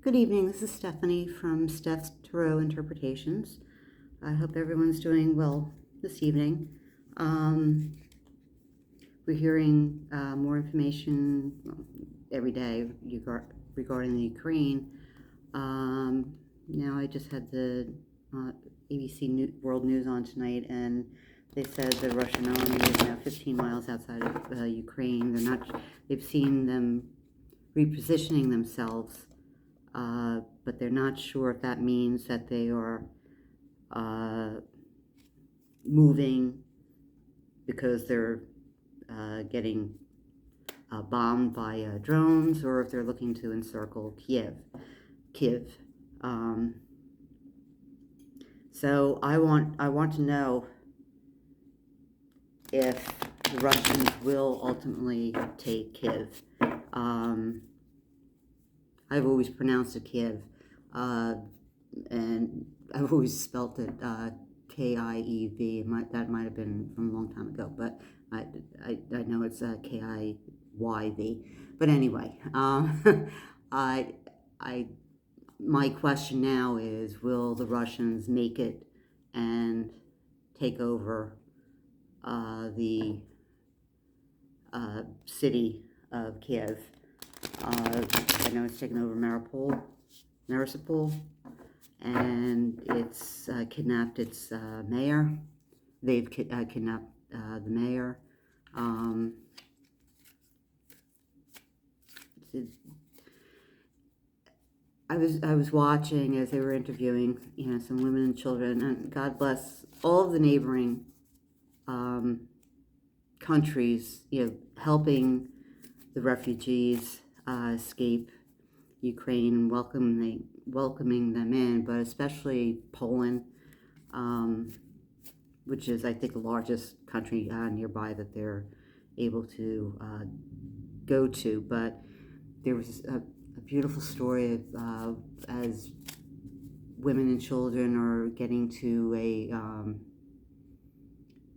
Good evening, this is Stephanie from Steph's Tarot Interpretations. I hope everyone's doing well this evening. We're hearing more information every day regarding the Ukraine. Now I just had the ABC World News on tonight, and they said the Russian army is now 15 miles outside of Ukraine. They've seen them repositioning themselves, but they're not sure if that means that they are moving because they're getting bombed by drones, or if they're looking to encircle Kyiv. So I want to know if the Russians will ultimately take Kyiv. I've always pronounced it Kyiv, and I've always spelt it K-I-E-V. That might have been from a long time ago, but I know it's K-I-Y-V. But anyway, my question now is, will the Russians make it and take over the city of Kyiv? I know it's taken over Mariupol, and it's kidnapped its mayor. They've kidnapped the mayor. I was watching as they were interviewing, some women and children, and God bless all of the neighboring countries, helping the refugees escape Ukraine, welcoming them in, but especially Poland, which is, I think, the largest country nearby that they're able to go to. But there was a beautiful story of as women and children are getting to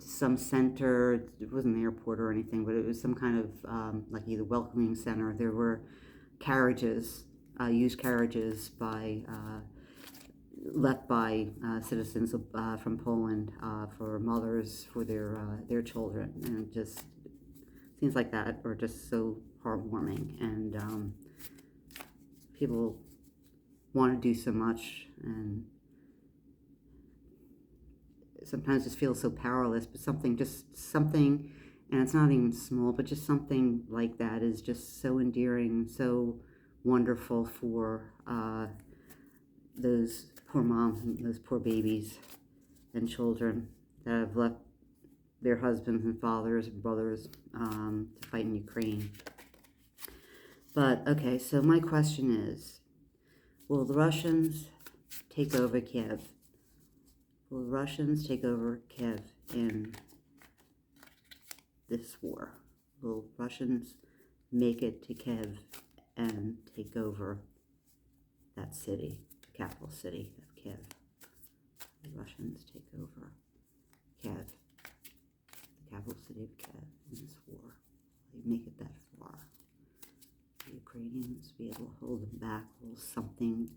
some center. It wasn't an airport or anything, but it was some kind of like either welcoming center. There were carriages, used carriages left by citizens from Poland for mothers for their children, and it just things like that are just so heartwarming. And people want to do so much, and sometimes just feel so powerless, but something, and it's not even small, but just something like that is just so endearing, so wonderful for those poor moms and those poor babies and children that have left their husbands and fathers and brothers to fight in Ukraine. But okay, so my question is, will the Russians take over Kyiv? Will the Russians take over Kyiv in this war? Will Russians make it to Kyiv and take over that city, the capital city of Kyiv? The Russians take over Kyiv, the capital city of Kyiv, in this war. Will they make it that far? The Ukrainians be able to hold them back? Will something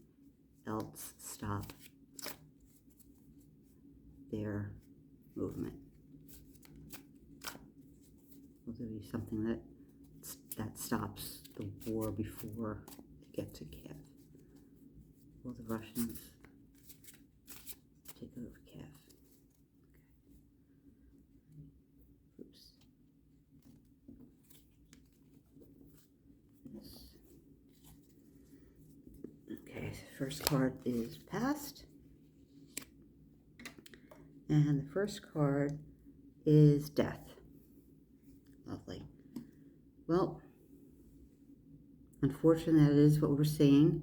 else stop their movement? Will there be something that stops the war before they get to Kyiv? Will the Russians take over Kyiv? Okay. Oops. Okay, first card is passed. And the first card is Death. Lovely. Well, unfortunately, that is what we're seeing.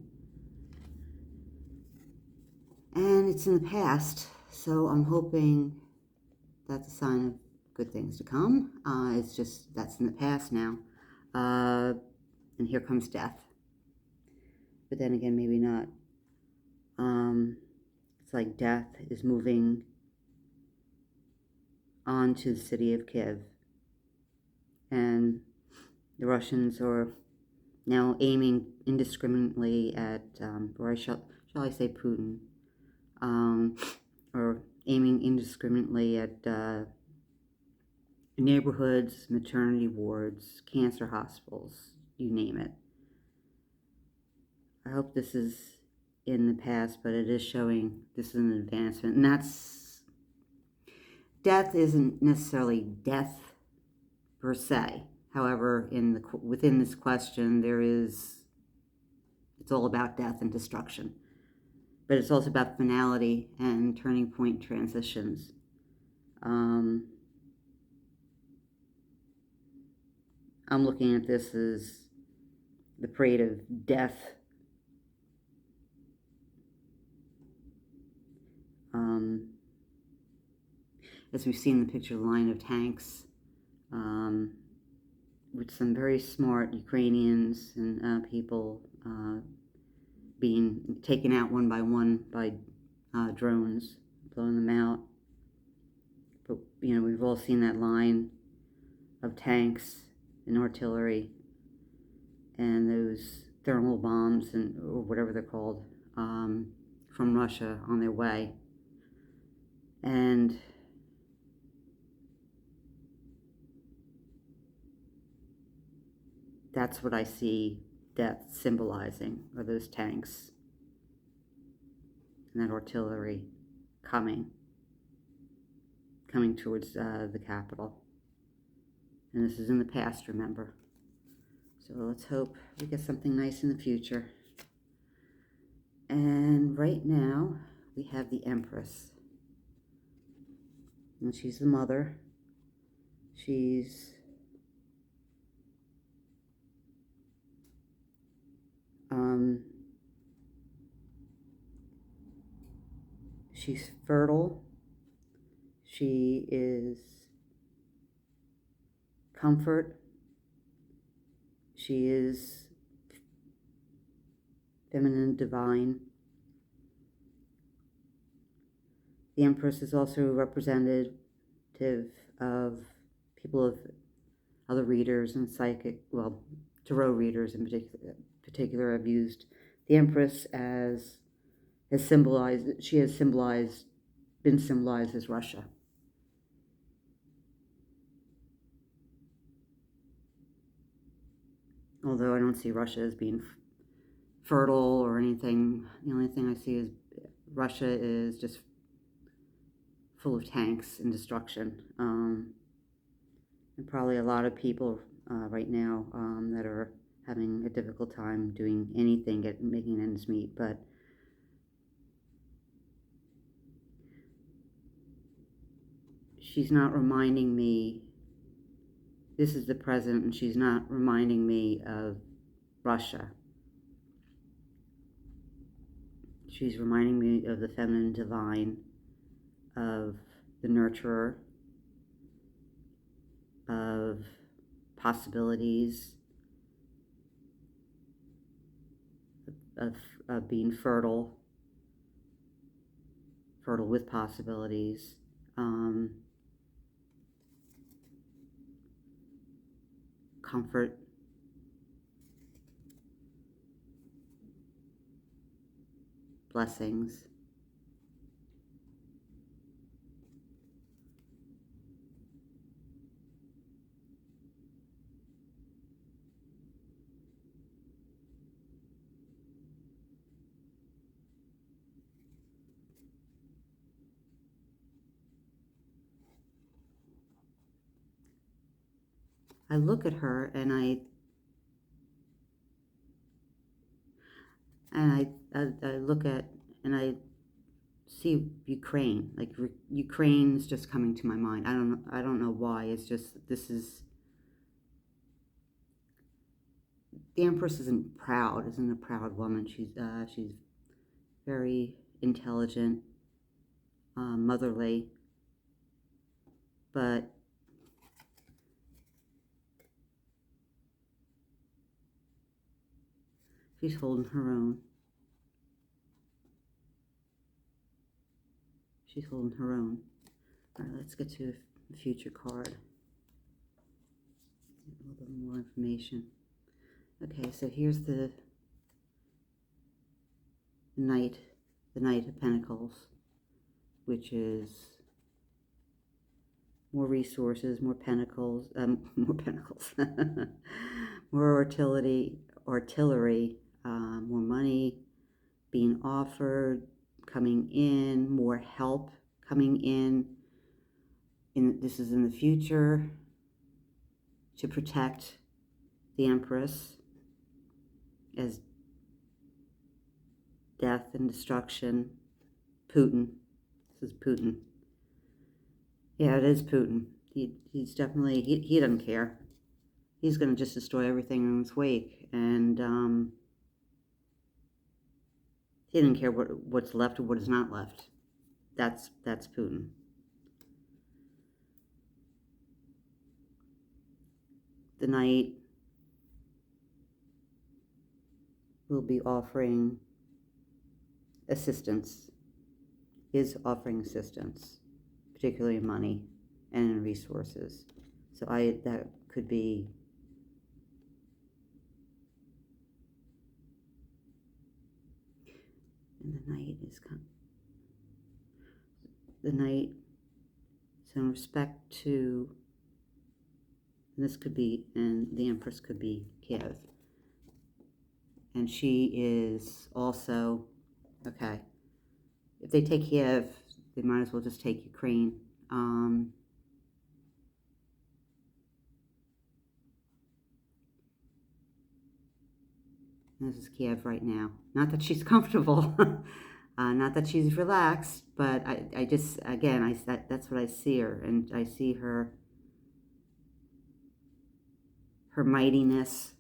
And it's in the past, so I'm hoping that's a sign of good things to come. It's just, that's in the past now. And here comes death. But then again, maybe not. It's like death is moving on to the city of Kyiv. And the Russians are now aiming indiscriminately at, or shall I say Putin, or aiming indiscriminately at neighborhoods, maternity wards, cancer hospitals, you name it. I hope this is in the past, but it is showing this is an advancement. And death isn't necessarily death per se. However, within this question, it's all about death and destruction. But it's also about finality and turning point transitions. I'm looking at this as the parade of death. As we've seen in the picture, the line of tanks, with some very smart Ukrainians and people being taken out one by one by drones, blowing them out. But, we've all seen that line of tanks and artillery and those thermal bombs or whatever they're called, from Russia on their way. And that's what I see death symbolizing, are those tanks and that artillery coming towards the capital. And this is in the past, remember. So let's hope we get something nice in the future. And right now, we have the Empress. And she's the mother. She's fertile. She is comfort. She is feminine, divine. The Empress is also representative of people of other readers and tarot readers in particular have used the Empress been symbolized as Russia. Although I don't see Russia as being fertile or anything. The only thing I see is Russia is just full of tanks and destruction. And probably a lot of people right now that are having a difficult time doing anything, making ends meet. But she's not reminding me, this is the present, and she's not reminding me of Russia. She's reminding me of the feminine divine, of the nurturer, of possibilities, of being fertile with possibilities. Comfort, blessings. I look at her and I look at and I see Ukraine. Like Ukraine's just coming to my mind. I don't know why. It's just the Empress isn't a proud woman. She's very intelligent, motherly, but she's holding her own. She's holding her own. All right, let's get to the future card. A little bit more information. Okay, so here's the Knight, the Knight of Pentacles, which is more resources, more pentacles, more pentacles, more artillery, more money being offered, coming in, more help coming in. This is in the future to protect the Empress as death and destruction. Putin. This is Putin. Yeah, it is Putin. He's definitely, he doesn't care. He's going to just destroy everything in its wake. And he didn't care what's left or what is not left. That's Putin. The Knight will be offering assistance, is offering assistance, particularly money and resources. So that could be and the Knight is the Knight. So in respect to, and this could be, and the Empress could be Kyiv. And she is also, okay, if they take Kyiv, they might as well just take Ukraine. This is Kyiv right now. Not that she's comfortable, not that she's relaxed, but I just, again, that's what I see her, and I see her mightiness,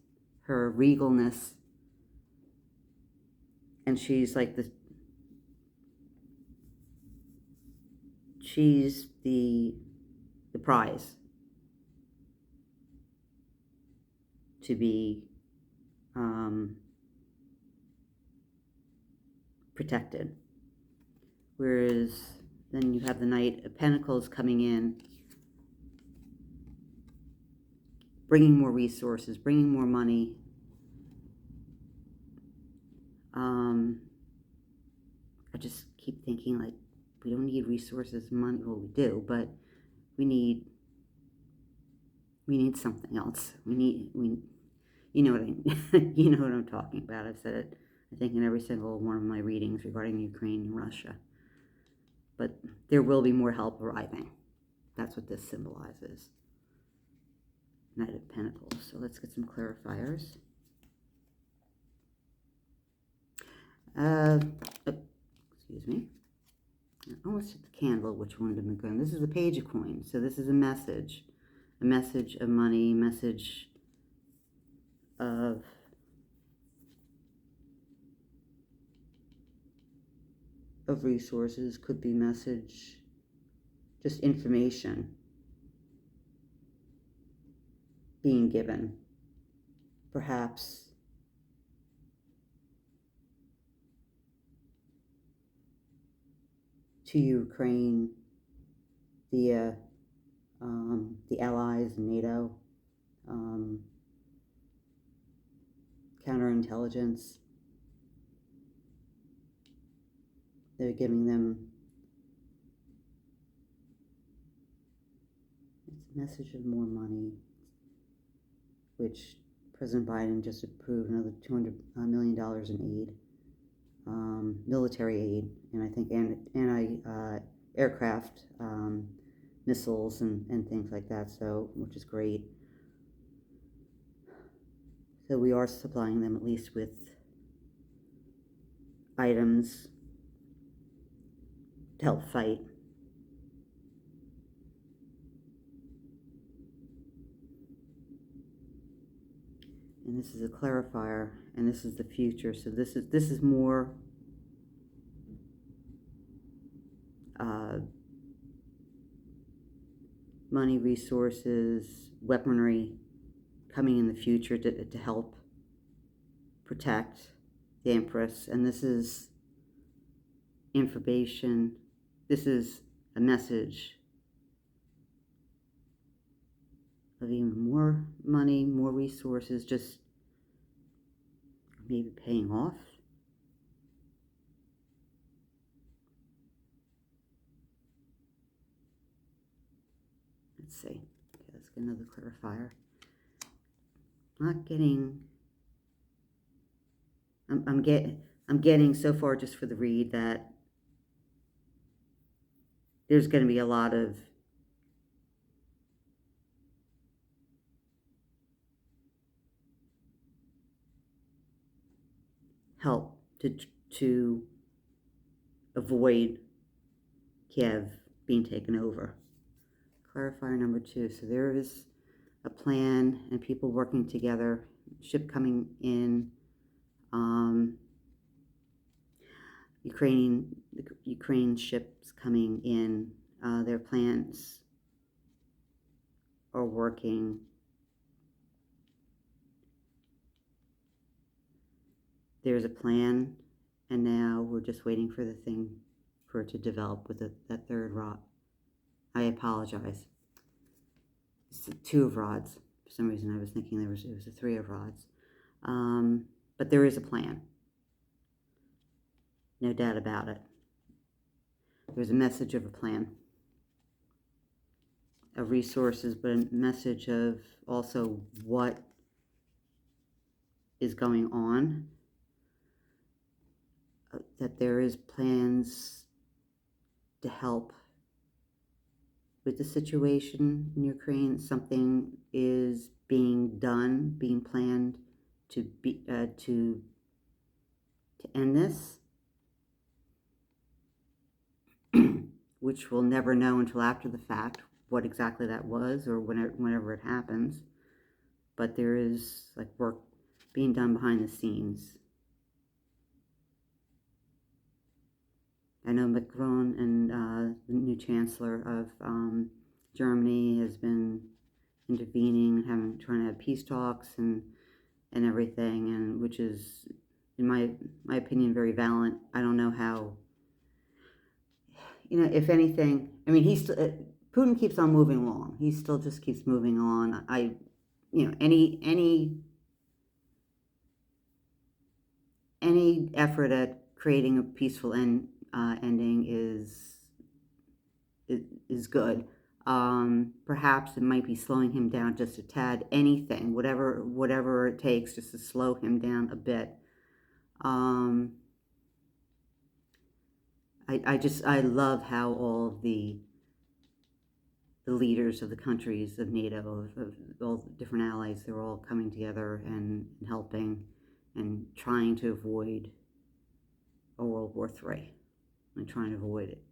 her regalness, and she's like she's the prize to be protected. Whereas then you have the Knight of Pentacles coming in, bringing more resources, bringing more money. I just keep thinking, like, we don't need resources, money. Well, we do, but we need something else. You know what you know what I'm talking about. I've said it, I think, in every single one of my readings regarding Ukraine and Russia. But there will be more help arriving. That's what this symbolizes. Knight of Pentacles. So let's get some clarifiers. Excuse me. I almost hit the candle, which one did it go? This is the Page of Coins. So this is a message of money, message of resources, could be message, just information being given, perhaps to Ukraine via the Allies, NATO, counterintelligence. They're giving them, it's a message of more money, which President Biden just approved another $200 million in aid, military aid, and I think aircraft, missiles and things like that, so, which is great. So we are supplying them at least with items to help fight. And this is a clarifier, and this is the future. So this is more money, resources, weaponry coming in the future to help protect the Empress. And this is information. This is a message of even more money, more resources, just maybe paying off. Let's see. Okay, let's get another clarifier. Not getting. I'm getting so far just for the read that there's going to be a lot of help to avoid Kiev being taken over. Clarifier number 2. So there is a plan and people working together. Ship coming in. Ukraine ships coming in. Their plans are working. There's a plan, and now we're just waiting for it to develop with that third rod. I apologize. It's the 2 of rods. For some reason, I was thinking it was a 3 of rods. But there is a plan. No doubt about it. There's a message of a plan, of resources, but a message of also what is going on. That there is plans to help with the situation in Ukraine. Something is being done, being planned to end this, which we'll never know until after the fact what exactly that was or whenever it happens. But there is like work being done behind the scenes. I know Macron and the new chancellor of Germany has been intervening, trying to have peace talks and everything, and which is, in my opinion, very valiant. I don't know how. If anything, I mean, Putin keeps on moving along. He still just keeps moving on. Any effort at creating a peaceful ending is good. Perhaps it might be slowing him down just a tad. Anything, whatever it takes, just to slow him down a bit. I love how all of the leaders of the countries of NATO, of all the different allies, they're all coming together and helping and trying to avoid a World War III and trying to avoid it.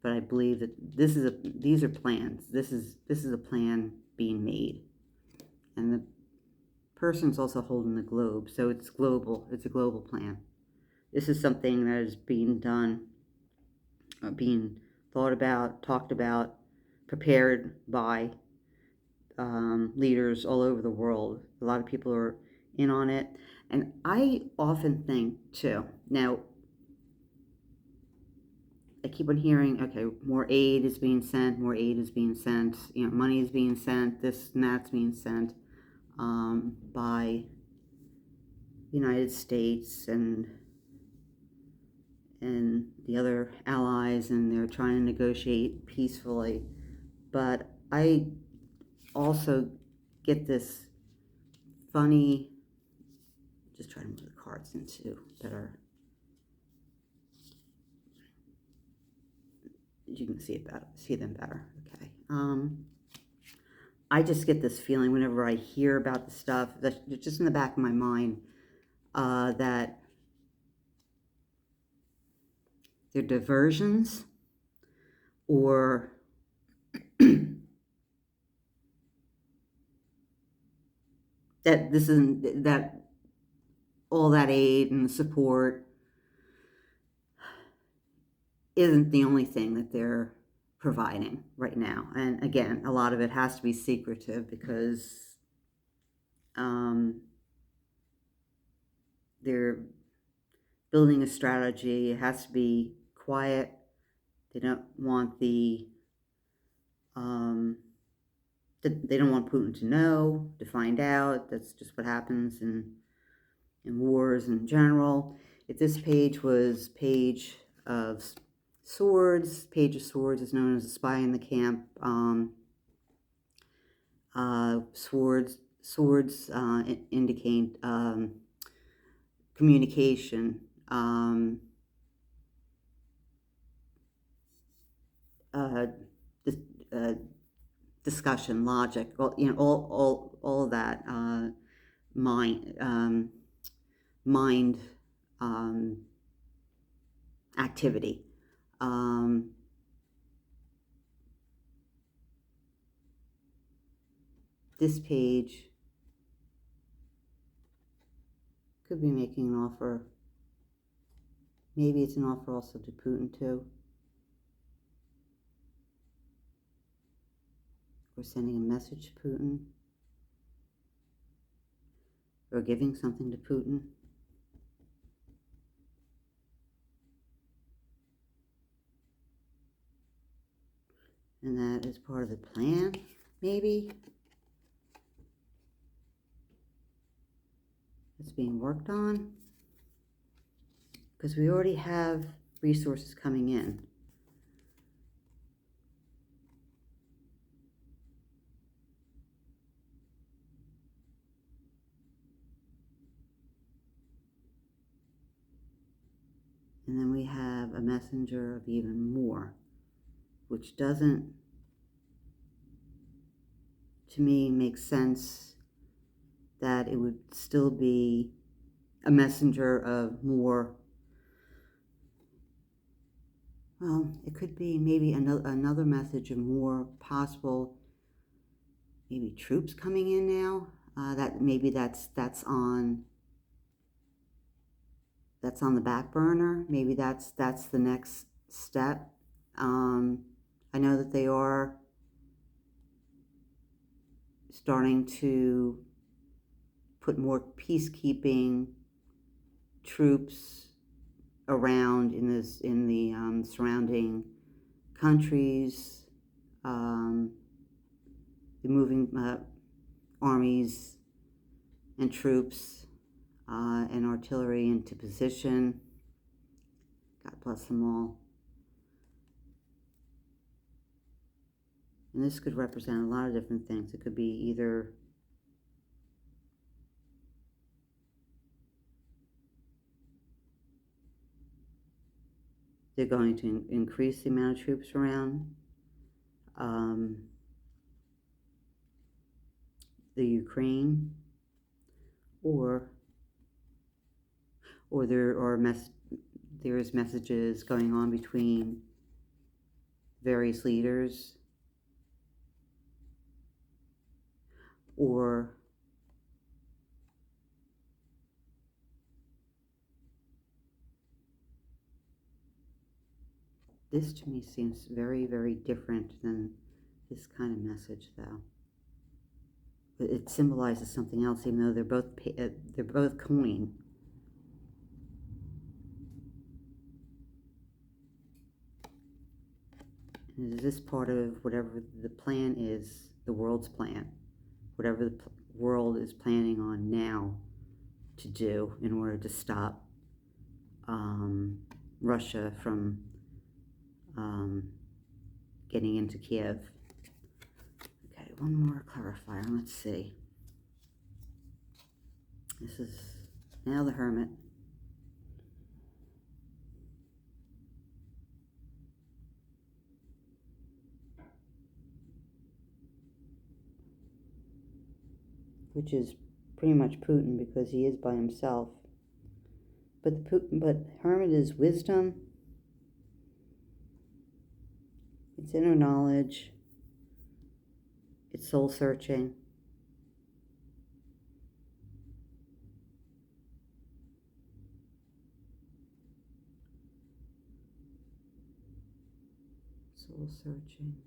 But I believe that these are plans. This is a plan being made, and the person's also holding the globe, so it's global. It's a global plan. This is something that is being done, being thought about, talked about, prepared by leaders all over the world. A lot of people are in on it, and I often think too. Now, I keep on hearing, okay, more aid is being sent, money is being sent, this and that's being sent by the United States and the other allies, and they're trying to negotiate peacefully. But I also get this funny, just trying to move the cards into better, you can see them better. Okay. I just get this feeling whenever I hear about the stuff that's just in the back of my mind, that they're diversions, or that all that aid and support isn't the only thing that they're providing right now. And again, a lot of it has to be secretive because they're building a strategy. It has to be quiet. They don't want they don't want Putin to know, to find out. That's just what happens and wars in general. If this page was Page of Swords, Page of Swords is known as a spy in the camp. Swords indicate communication, uh, dis- uh, discussion, logic, all of that, mind, mind activity. This page could be making an offer. Maybe it's an offer also to Putin too. Or sending a message to Putin. Or giving something to Putin. And that is part of the plan, maybe. It's being worked on. Because we already have resources coming in. And then we have a messenger of even more, which doesn't, to me, make sense that it would still be a messenger of more. Well, it could be maybe another message of more possible, maybe troops coming in now. That maybe that's on the back burner. Maybe that's the next step. I know that they are starting to put more peacekeeping troops around in the surrounding countries. They're moving armies and troops and artillery into position. God bless them all. And this could represent a lot of different things. It could be either they're going to increase the amount of troops around the Ukraine, or there is messages going on between various leaders, or this to me seems very, very different than this kind of message, though. But it symbolizes something else, even though they're both coin. And is this part of whatever the plan is, the world's plan, whatever the world is planning on now to do in order to stop Russia from getting into Kyiv? Okay, one more clarifier. Let's see. This is now the Hermit. Which is pretty much Putin because he is by himself. But Hermit is wisdom. It's inner knowledge. It's soul searching. Soul searching.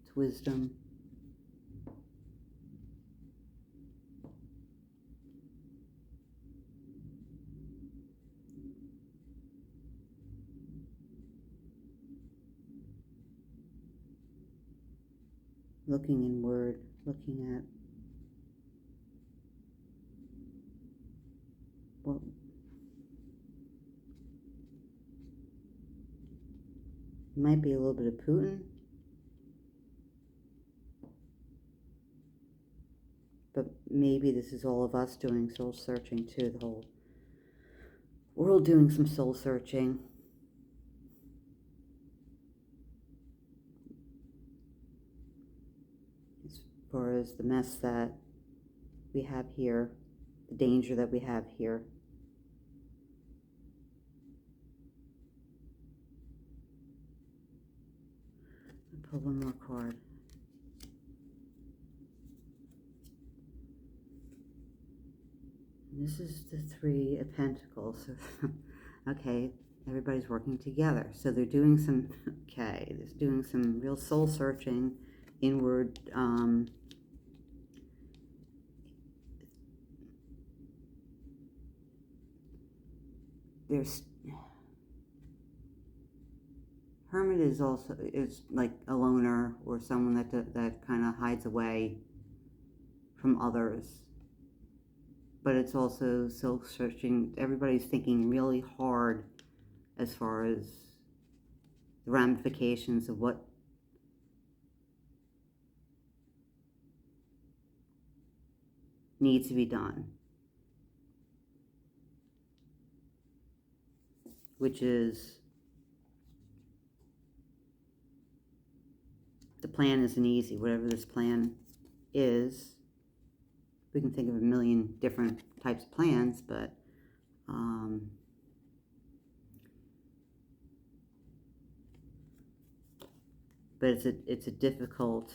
It's wisdom. looking inward, looking at what might be a little bit of Putin, but maybe this is all of us doing soul searching too, the whole world doing some soul searching. As far as the mess that we have here, the danger that we have here. I'll pull one more card. And this is the Three of Pentacles. Okay, everybody's working together. So they're doing some, okay, they're doing some real soul searching, inward, there's, Hermit is also, is like a loner or someone that kind of hides away from others. But it's also soul searching. Everybody's thinking really hard as far as the ramifications of what needs to be done, which is, the plan isn't easy. Whatever this plan is, we can think of a million different types of plans, but it's a difficult,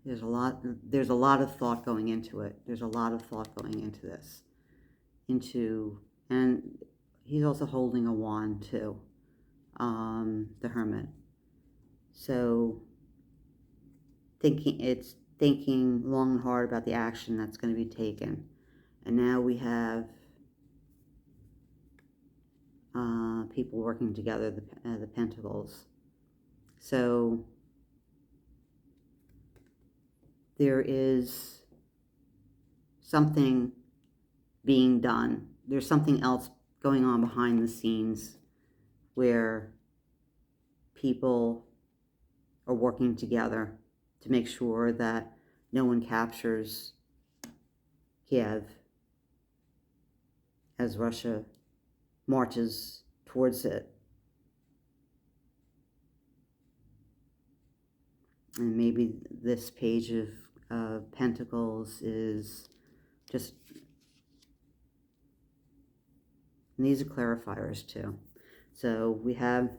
there's a lot of thought going into it. There's a lot of thought going into this, and he's also holding a wand too, the Hermit. So thinking long and hard about the action that's going to be taken. And now we have people working together, the Pentacles. So there is something being done. There's something else going on behind the scenes where people are working together to make sure that no one captures Kyiv as Russia marches towards it. And maybe this page of Pentacles is just, and these are clarifiers too. So we have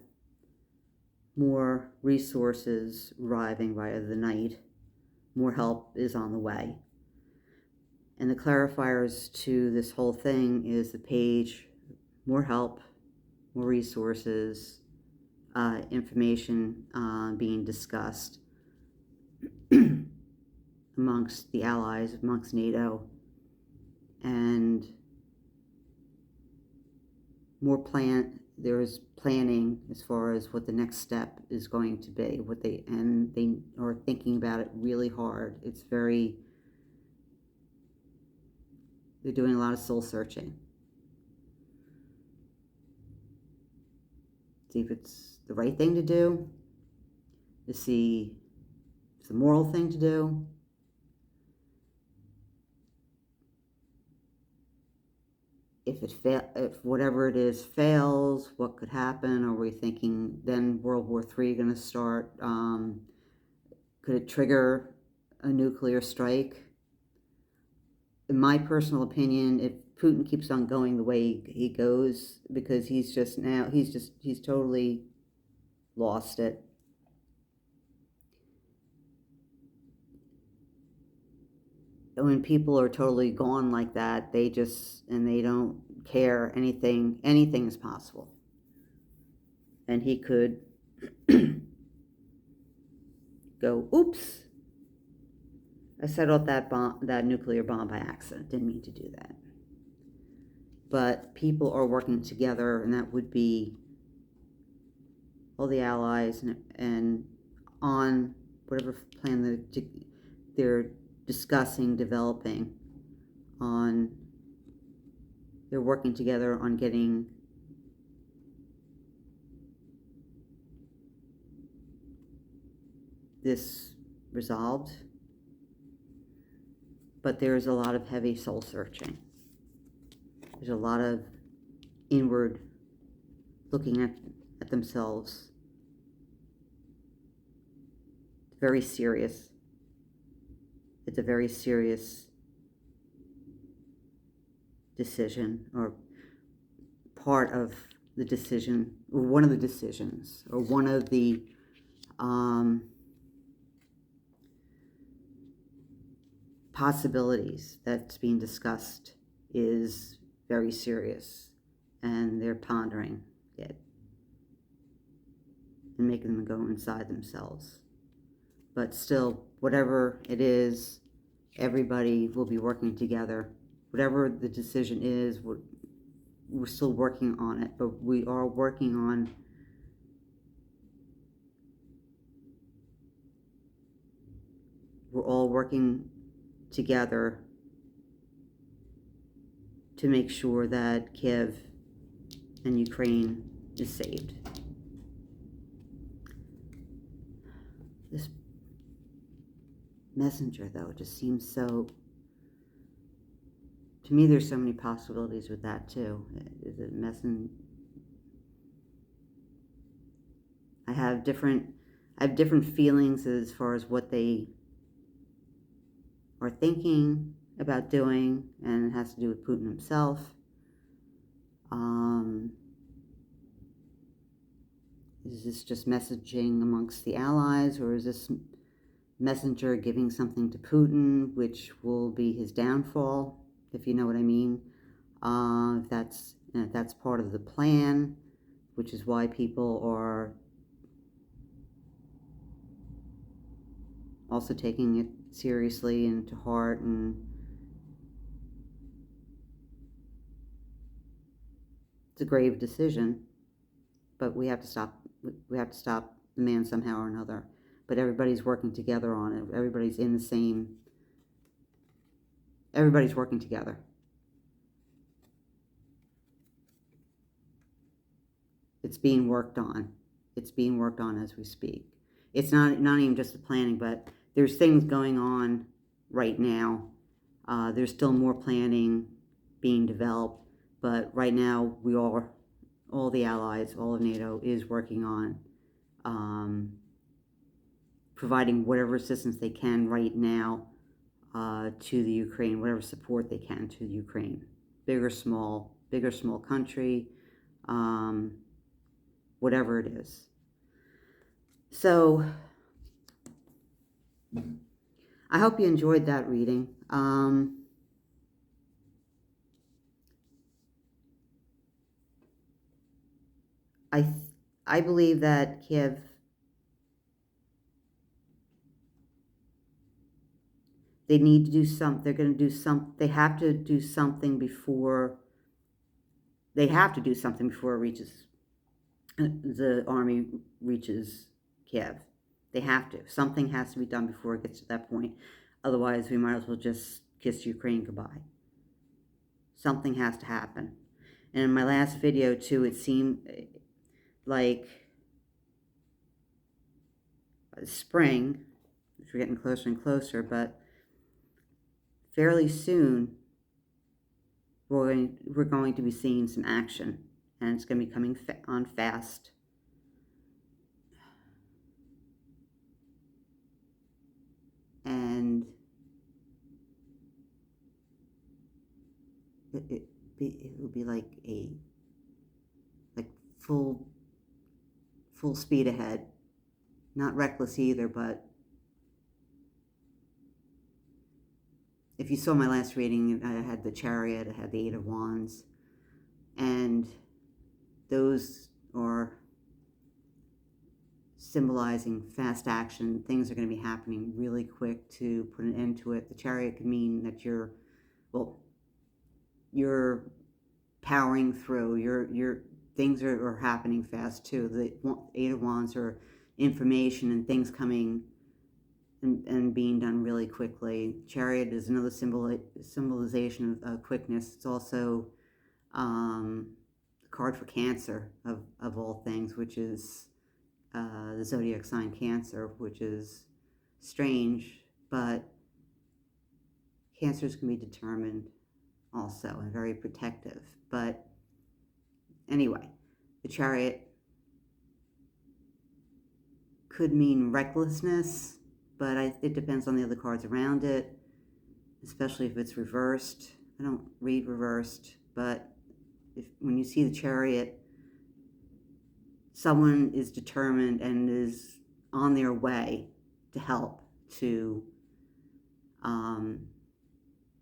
more resources arriving via the Knight. More help is on the way. And the clarifiers to this whole thing is the page, more help, more resources, information being discussed amongst the allies, amongst NATO, and more there's planning as far as what the next step is going to be, and they are thinking about it really hard. They're doing a lot of soul searching. See if it's the right thing to do, to see if it's the moral thing to do. If whatever it is fails, what could happen? Are we thinking then World War III going to start? Could it trigger a nuclear strike? In my personal opinion, if Putin keeps on going the way he goes, because he's totally lost it. When people are totally gone like that, they don't care. Anything is possible. And he could go, oops, I set off that nuclear bomb by accident. Didn't mean to do that. but people are working together, and that would be all the allies and on whatever plan they're discussing, developing on. They're working together on getting this resolved, but there's a lot of heavy soul searching. There's a lot of inward looking at themselves. Very serious. It's a very serious decision, or part of the decision, or one of the decisions, or one of the possibilities that's being discussed is very serious, and they're pondering it and making them go inside themselves. But still, whatever it is, everybody will be working together. Whatever the decision is, we're still working on it, but we are working on we're all working together to make sure that Kyiv and Ukraine is saved. This messenger, though, just seems so... To me, there's so many possibilities with that, too. Is it I have different feelings as far as what they are thinking about doing, and it has to do with Putin himself. Is this just messaging amongst the allies, or is this messenger giving something to Putin, which will be his downfall, if you know what I mean? If that's part of the plan, which is why people are also taking it seriously and to heart, and it's a grave decision, but we have to stop the man somehow or another. But everybody's working together on it. Everybody's working together. It's being worked on. It's being worked on as we speak. It's not even just the planning, but there's things going on right now. There's still more planning being developed, but right now all the allies, all of NATO is working on providing whatever assistance they can right now to the Ukraine, whatever support they can to the Ukraine, big or small country, whatever it is. So I hope you enjoyed that reading. I believe that Kyiv, they need to do something. They're going to do something. They have to do something before. They have to do something before the army reaches Kyiv. They have to. Something has to be done before it gets to that point. Otherwise, we might as well just kiss Ukraine goodbye. Something has to happen. And in my last video, too, it seemed like spring, which we're getting closer and closer, but fairly soon we're going to be seeing some action, and it's going to be coming on fast. And it will be like full speed ahead. Not reckless either, but if you saw my last reading, I had the Chariot, I had the Eight of Wands, and those are symbolizing fast action. Things are going to be happening really quick to put an end to it. The Chariot could mean that you're powering through. Your things are happening fast too. The Eight of Wands are information and things coming and being done really quickly. Chariot is another symbolization of quickness. It's also a card for Cancer of all things, which is the zodiac sign Cancer, which is strange, but Cancers can be determined also and very protective. But anyway, the Chariot could mean recklessness, but it depends on the other cards around it, especially if it's reversed. I don't read reversed, but when you see the Chariot, someone is determined and is on their way to help, to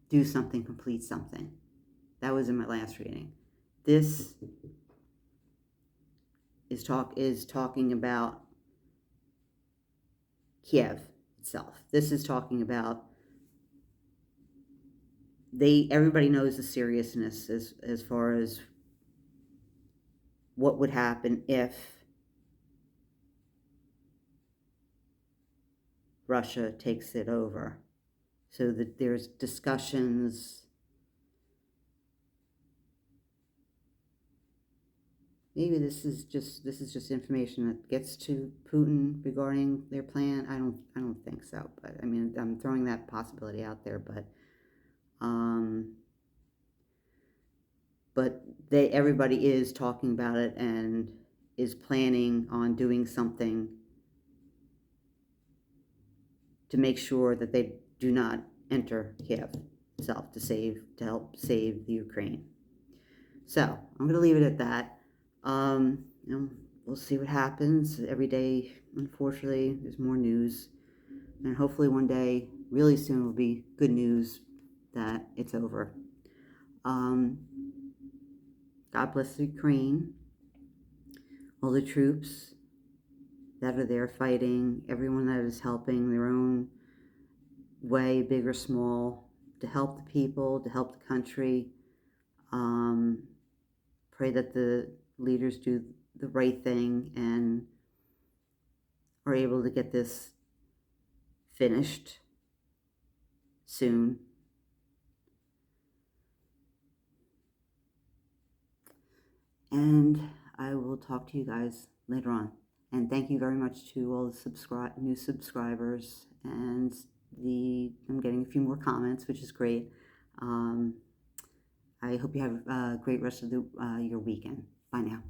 do something, complete something. That was in my last reading. This is talking about Kyiv itself. This is talking about everybody knows the seriousness as far as what would happen if Russia takes it over. So that there's discussions. Maybe this is just information that gets to Putin regarding their plan. I don't think so, but I mean, I'm throwing that possibility out there. But everybody is talking about it and is planning on doing something to make sure that they do not enter Kyiv itself to help save the Ukraine. So I'm going to leave it at that. We'll see what happens. Every day, unfortunately, there's more news, and hopefully one day, really soon, will be good news that it's over. God bless the Ukraine, all the troops that are there fighting, everyone that is helping their own way, big or small, to help the people, to help the country. Pray that the leaders do the right thing and are able to get this finished soon. And I will talk to you guys later on. And thank you very much to all the new subscribers. And I'm getting a few more comments, which is great. I hope you have a great rest of your weekend. Bye now.